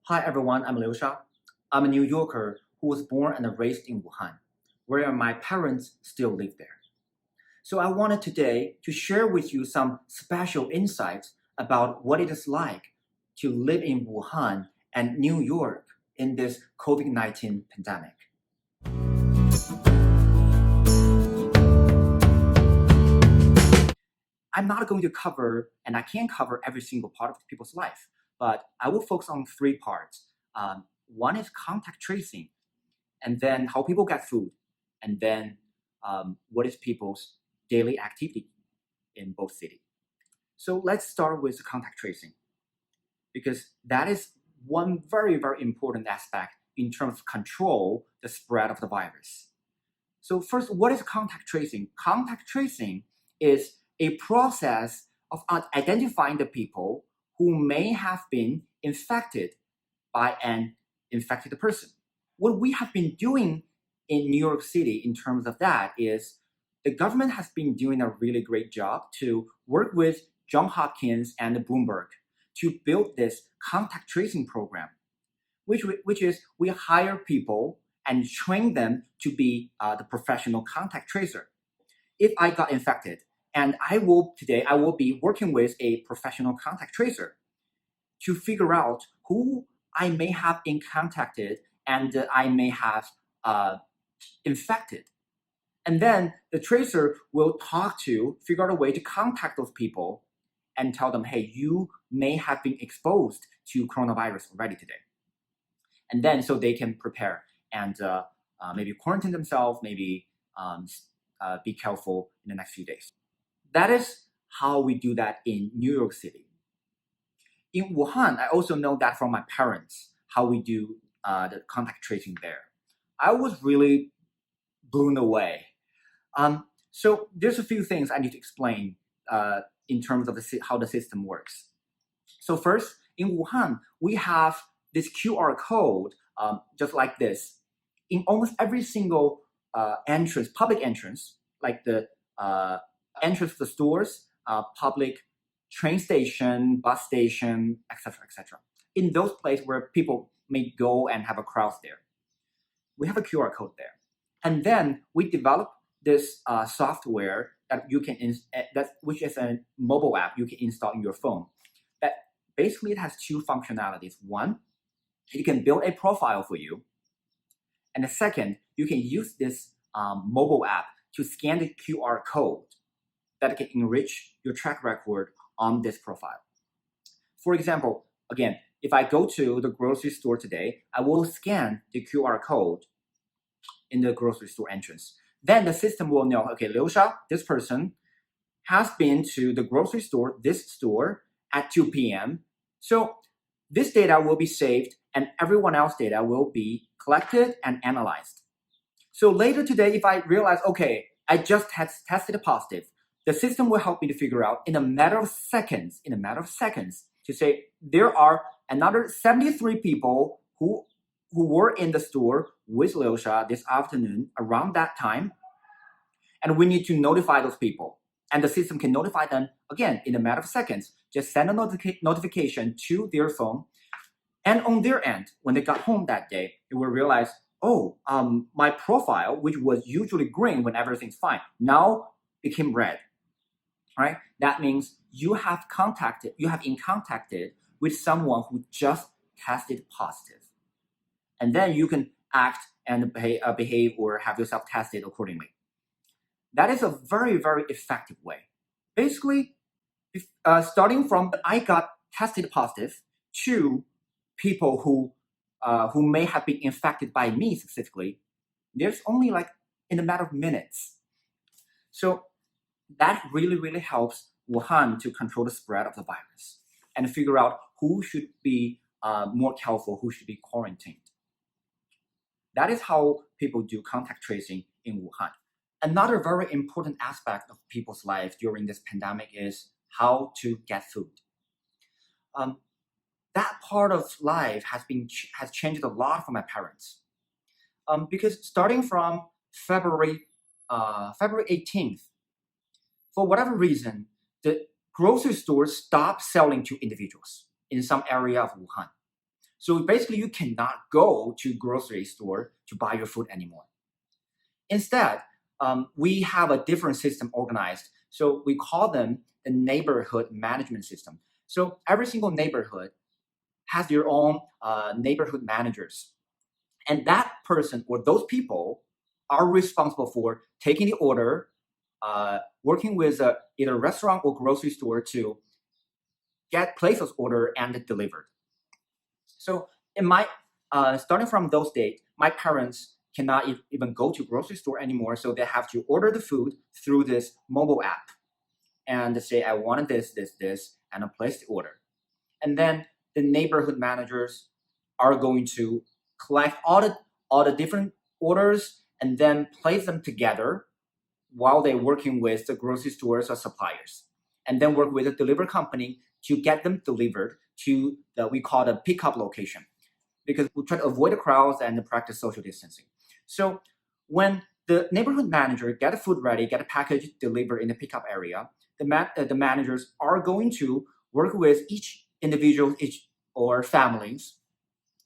Hi everyone, I'm Liu Sha. I'm a New Yorker who was born and raised in Wuhan, where my parents still live there. So I wanted today to share with you some special insights about what it is like to live in Wuhan and New York in this COVID-19 pandemic. I'm not going to cover, and I can't cover every single part of people's life, but I will focus on three parts. One is contact tracing, and then how people get food, and then what is people's daily activity in both cities. So let's start with the contact tracing, because that is one very, very important aspect in terms of control the spread of the virus. So first, what is contact tracing? Contact tracing is a process of identifying the people who may have been infected by an infected person. What we have been doing in New York City in terms of that is the government has been doing a really great job to work with Johns Hopkins and Bloomberg to build this contact tracing program, which is we hire people and train them to be the professional contact tracer. If I got infected, and I will be working with a professional contact tracer to figure out who I may have been contacted and I may have infected. And then the tracer will figure out a way to contact those people and tell them, hey, you may have been exposed to coronavirus already today. And then so they can prepare and maybe quarantine themselves, maybe be careful in the next few days. That is how we do that in New York City. In Wuhan, I also know that from my parents, how we do the contact tracing there. I was really blown away. So there's a few things I need to explain in terms of how the system works. So first, in Wuhan, we have this QR code just like this. In almost every single public entrance, like the entrance of the stores, public train station, bus station, etc., etc. In those places where people may go and have a crowd there, we have a QR code there. And then we develop this software that you can which is a mobile app you can install in your phone. That basically it has two functionalities. One, it can build a profile for you, and the second, you can use this mobile app to scan the QR code that can enrich your track record on this profile. For example, again, if I go to the grocery store today, I will scan the QR code in the grocery store entrance. Then the system will know, okay, Liu Sha, this person has been to the grocery store, this store, at 2 p.m. So this data will be saved and everyone else's data will be collected and analyzed. So later today, if I realize, okay, I just tested positive, the system will help me to figure out in a matter of seconds, to say there are another 73 people who were in the store with Liu Sha this afternoon around that time, and we need to notify those people. And the system can notify them again in a matter of seconds. Just send a notification to their phone, and on their end, when they got home that day, they will realize, oh, my profile, which was usually green when everything's fine, now became red. Right? That means you have been contacted with someone who just tested positive. And then you can act and behave or have yourself tested accordingly. That is a very, very effective way. Basically, starting from I got tested positive to people who may have been infected by me specifically, there's only like in a matter of minutes. So that really, really helps Wuhan to control the spread of the virus and figure out who should be more careful, who should be quarantined. That is how people do contact tracing in Wuhan. Another very important aspect of people's life during this pandemic is how to get food. That part of life has changed a lot for my parents, because starting from February 18th, for whatever reason, the grocery stores stopped selling to individuals in some area of Wuhan. So basically, you cannot go to grocery store to buy your food anymore. Instead, we have a different system organized. So we call them the neighborhood management system. So every single neighborhood has their own neighborhood managers. And that person or those people are responsible for taking the order, working with either a restaurant or grocery store to place those order and delivered. So in my starting from those days, my parents cannot even go to grocery store anymore, so they have to order the food through this mobile app and say, I wanted this, and I place the order. And then the neighborhood managers are going to collect all the different orders and then place them together while they're working with the grocery stores or suppliers, and then work with a delivery company to get them delivered to we call the pickup location, because we try to avoid the crowds and practice social distancing. So when the neighborhood manager get the food ready, get a package delivered in the pickup area, the managers are going to work with each individual or families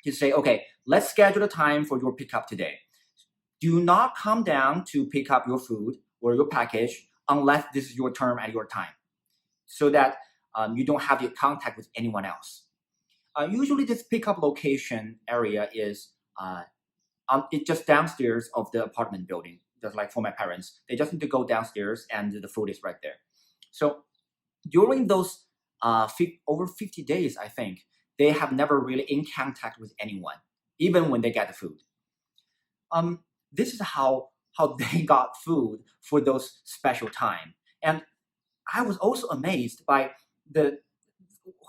to say, okay, let's schedule a time for your pickup today. Do not come down to pick up your food or your package unless this is your turn at your time, so that you don't have the contact with anyone else. Usually this pickup location area is it's just downstairs of the apartment building. Just like for my parents, they just need to go downstairs and the food is right there. So during those over 50 days, I think, they have never really in contact with anyone, even when they get the food. This is how they got food for those special time. And I was also amazed by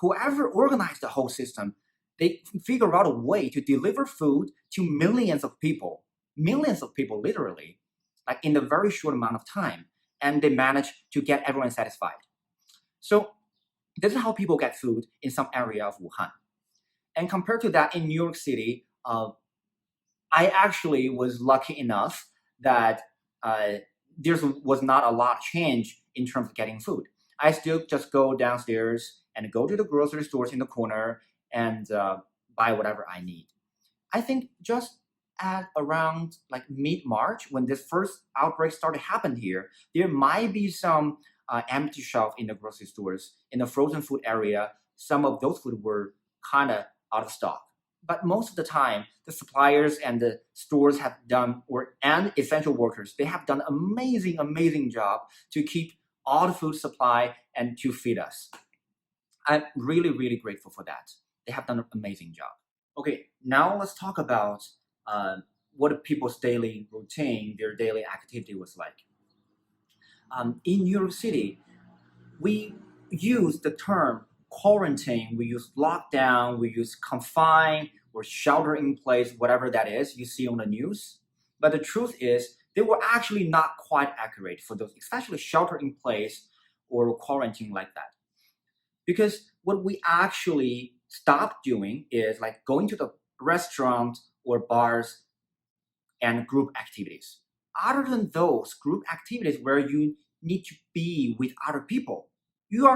whoever organized the whole system. They figure out a way to deliver food to millions of people literally, like in a very short amount of time. And they managed to get everyone satisfied. So this is how people get food in some area of Wuhan. And compared to that, in New York City, I actually was lucky enough that there was not a lot of change in terms of getting food. I still just go downstairs and go to the grocery stores in the corner and buy whatever I need. I think just at around like mid-March, when this first outbreak started happen here, there might be some empty shelf in the grocery stores. In the frozen food area, some of those food were kind of out of stock. But most of the time, the suppliers and the stores have done, and essential workers, they have done amazing job to keep all the food supply and to feed us. I'm really grateful for that. They have done an amazing job. Okay, now let's talk about what people's daily routine, their daily activity was like. In New York City, we use the term quarantine, we use lockdown, we use confine or shelter in place, whatever that is you see on the news. But the truth is, they were actually not quite accurate for those, especially shelter in place or quarantine like that. Because what we actually stopped doing is like going to the restaurant or bars and group activities. Other than those group activities where you need to be with other people, you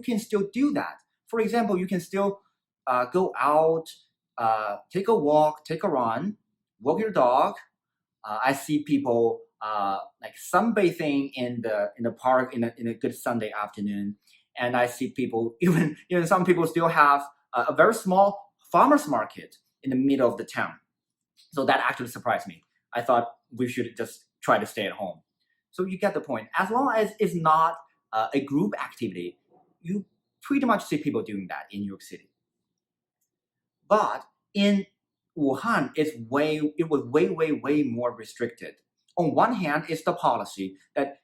can still do that. For example, you can still go out, take a walk, take a run, walk your dog. I see people like sunbathing in the park in a good Sunday afternoon, and I see people even some people still have a very small farmers market in the middle of the town. So that actually surprised me. I thought we should just try to stay at home. So you get the point. As long as it's not a group activity, you pretty much see people doing that in New York City. But in Wuhan, it was way more restricted. On one hand, it's the policy that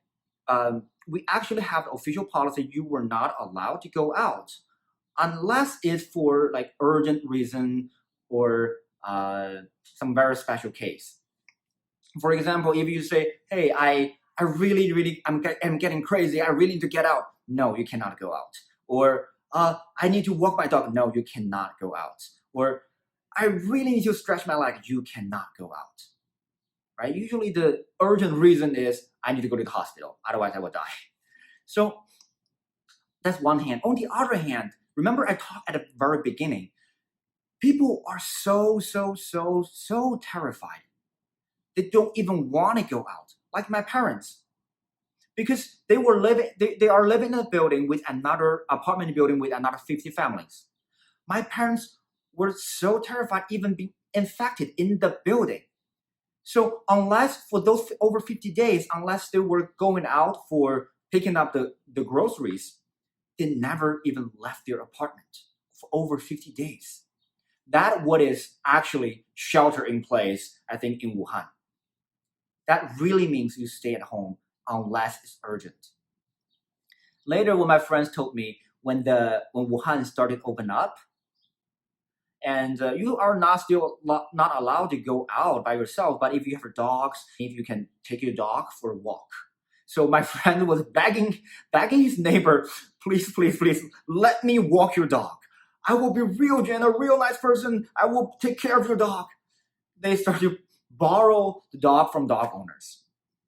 we actually have official policy. You were not allowed to go out unless it's for like urgent reason or some very special case. For example, if you say, "Hey, I really, I'm getting crazy. I really need to get out." No, you cannot go out. Or I need to walk my dog. No, you cannot go out. Or I really need to stretch my leg. You cannot go out. Right? Usually, the urgent reason is I need to go to the hospital. Otherwise, I will die. So that's one hand. On the other hand, remember I talked at the very beginning. People are so terrified. They don't even want to go out, like my parents, because they are living in a building with another apartment building with another 50 families. My parents were so terrified even being infected in the building. So unless for those over 50 days, unless they were going out for picking up the groceries, they never even left their apartment for over 50 days. That what is actually shelter in place, I think, in Wuhan. That really means you stay at home unless it's urgent. Later, when my friends told me when Wuhan started open up, and you are not allowed to go out by yourself, but if you have dogs, if you can take your dog for a walk. So my friend was begging his neighbor, please, let me walk your dog. I will be real gentle, real nice person. I will take care of your dog. They started to borrow the dog from dog owners.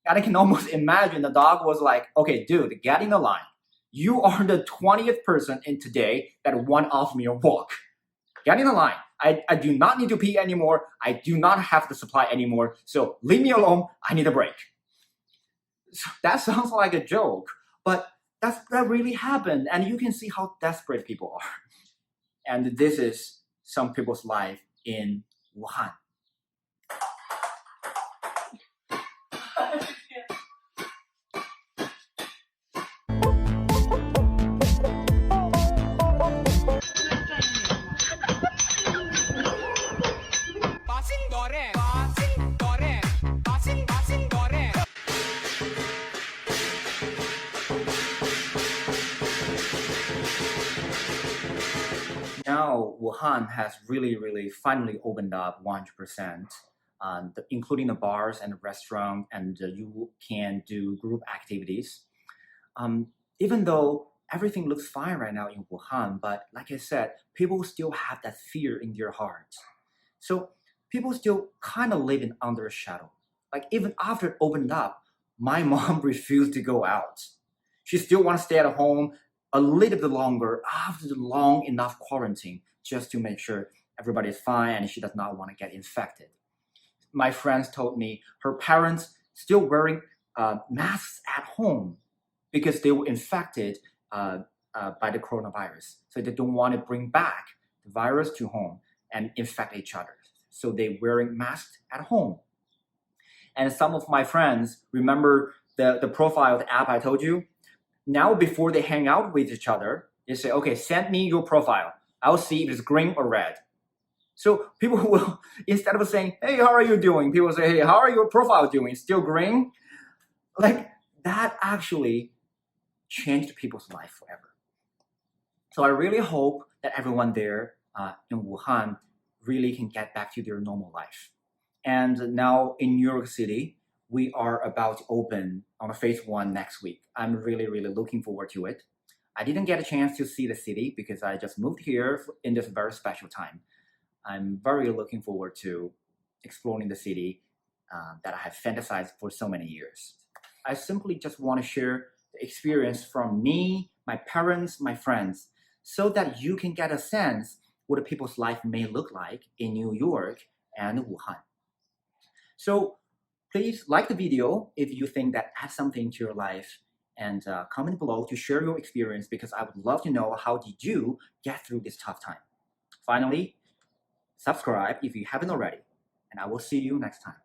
And I can almost imagine the dog was like, okay, dude, get in the line. You are the 20th person in today that want to offer me a walk. Get in the line. I do not need to pee anymore. I do not have the supply anymore. So leave me alone. I need a break. So that sounds like a joke, but that really happened. And you can see how desperate people are. And this is some people's life in Wuhan. Now, Wuhan has really finally opened up 100%, including the bars and the restaurant, and you can do group activities. Even though everything looks fine right now in Wuhan, but like I said, people still have that fear in their hearts. So people still kind of living under a shadow. Like even after it opened up, my mom refused to go out. She still wants to stay at home a little bit longer after the long enough quarantine just to make sure everybody is fine and she does not want to get infected. My friends told me her parents still wearing masks at home because they were infected by the coronavirus. So they don't want to bring back the virus to home and infect each other. So they're wearing masks at home. And some of my friends remember the profile of the app I told you. Now, before they hang out with each other, they say, okay, send me your profile. I'll see if it's green or red. So people will, instead of saying, hey, how are you doing? People say, hey, how are your profile doing? Still green? Like that actually changed people's life forever. So I really hope that everyone there in Wuhan really can get back to their normal life. And now in New York City, we are about to open on a phase 1 next week. I'm really looking forward to it. I didn't get a chance to see the city because I just moved here in this very special time. I'm very looking forward to exploring the city that I have fantasized for so many years. I simply just want to share the experience from me, my parents, my friends, so that you can get a sense what a people's life may look like in New York and Wuhan. So please like the video if you think that adds something to your life, and comment below to share your experience because I would love to know how did you get through this tough time. Finally, subscribe if you haven't already, and I will see you next time.